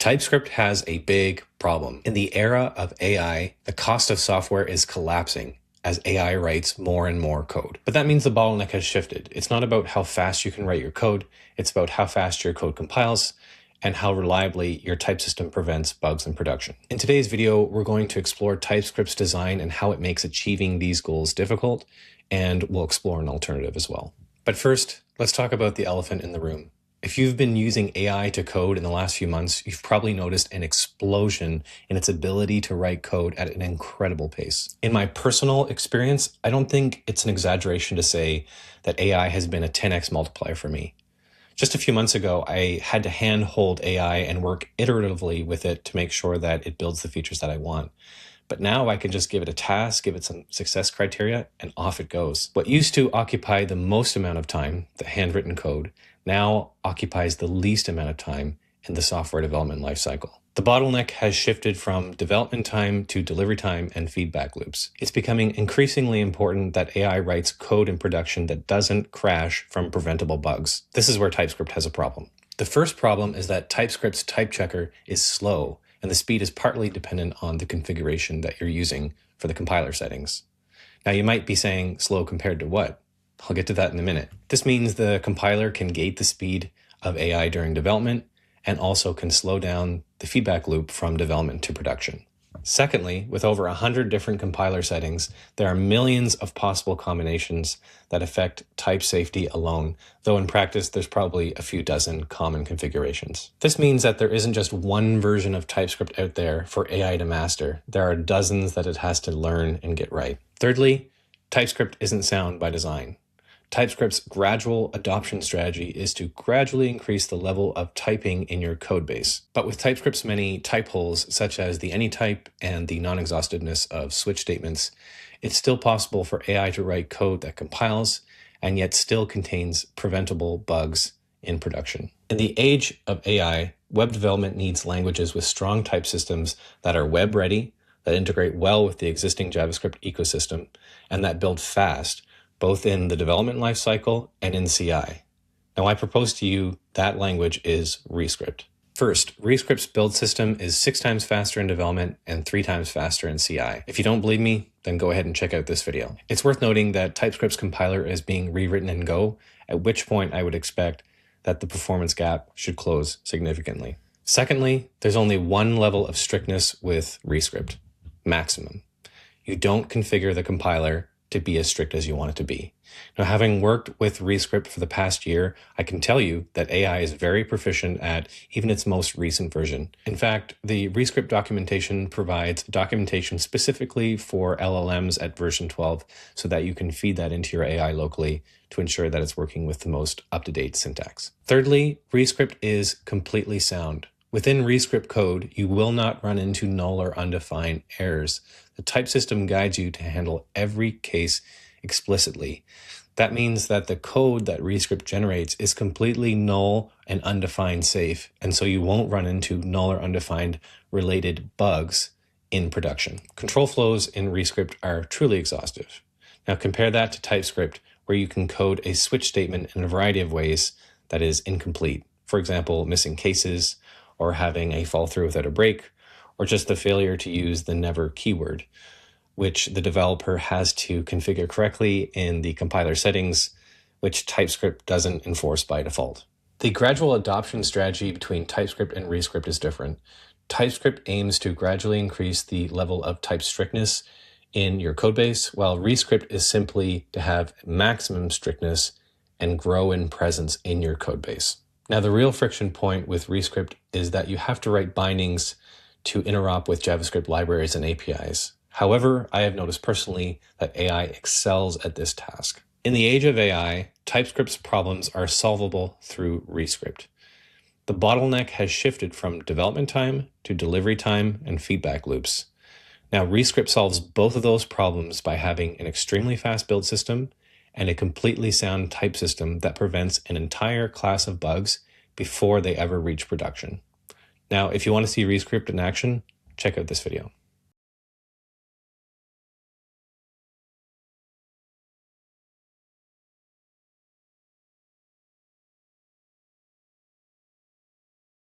TypeScript has a big problem. In the era of AI, the cost of software is collapsing as AI writes more and more code. But that means the bottleneck has shifted. It's not about how fast you can write your code, it's about how fast your code compiles and how reliably your type system prevents bugs in production. In today's video, we're going to explore TypeScript's design and how it makes achieving these goals difficult, and we'll explore an alternative as well. But first, let's talk about the elephant in the room. If you've been using AI to code in the last few months, you've probably noticed an explosion in its ability to write code at an incredible pace. In my personal experience, I don't think it's an exaggeration to say that AI has been a 10x multiplier for me. Just a few months ago, I had to hand-hold AI and work iteratively with it to make sure that it builds the features that I want. But now I can just give it a task, give it some success criteria, and off it goes. What used to occupy the most amount of time, the handwritten code, now occupies the least amount of time in the software development lifecycle. The bottleneck has shifted from development time to delivery time and feedback loops. It's becoming increasingly important that AI writes code in production that doesn't crash from preventable bugs. This is where TypeScript has a problem. The first problem is that TypeScript's type checker is slow, and the speed is partly dependent on the configuration that you're using for the compiler settings. Now you might be saying slow compared to what? I'll get to that in a minute. This means the compiler can gate the speed of AI during development and also can slow down the feedback loop from development to production. Secondly, with over 100 different compiler settings, there are millions of possible combinations that affect type safety alone, though in practice there's probably a few dozen common configurations. This means that there isn't just one version of TypeScript out there for AI to master. There are dozens that it has to learn and get right. Thirdly, TypeScript isn't sound by design. TypeScript's gradual adoption strategy is to gradually increase the level of typing in your code base. But with TypeScript's many type holes, such as the anytype and the non-exhaustiveness of switch statements, it's still possible for AI to write code that compiles and yet still contains preventable bugs in production. In the age of AI, web development needs languages with strong type systems that are web ready, that integrate well with the existing JavaScript ecosystem, and that build fast, both in the development lifecycle and in CI. Now, I propose to you that language is Rescript. First, Rescript's build system is 6 times faster in development and 3 times faster in CI. If you don't believe me, then go ahead and check out this video. It's worth noting that TypeScript's compiler is being rewritten in Go, at which point I would expect that the performance gap should close significantly. Secondly, there's only one level of strictness with Rescript, maximum. You don't configure the compiler to be as strict as you want it to be. Now, having worked with Rescript for the past year, I can tell you that AI is very proficient at even its most recent version. In fact, the Rescript documentation provides documentation specifically for LLMs at version 12 so that you can feed that into your AI locally to ensure that it's working with the most up-to-date syntax. Thirdly, Rescript is completely sound. Within Rescript code, you will not run into null or undefined errors. The type system guides you to handle every case explicitly. That means that the code that Rescript generates is completely null and undefined safe, and so you won't run into null or undefined related bugs in production. Control flows in Rescript are truly exhaustive. Now compare that to TypeScript, where you can code a switch statement in a variety of ways that is incomplete. For example, missing cases, or having a fall through without a break, or just the failure to use the never keyword, which the developer has to configure correctly in the compiler settings, which TypeScript doesn't enforce by default. The gradual adoption strategy between TypeScript and Rescript is different. TypeScript aims to gradually increase the level of type strictness in your codebase, while Rescript is simply to have maximum strictness and grow in presence in your codebase. Now, the real friction point with Rescript is that you have to write bindings to interop with JavaScript libraries and APIs. However, I have noticed personally that AI excels at this task. In the age of AI, TypeScript's problems are solvable through Rescript. The bottleneck has shifted from development time to delivery time and feedback loops. Now, Rescript solves both of those problems by having an extremely fast build system and a completely sound type system that prevents an entire class of bugs before they ever reach production. Now, if you want to see Rescript in action, check out this video.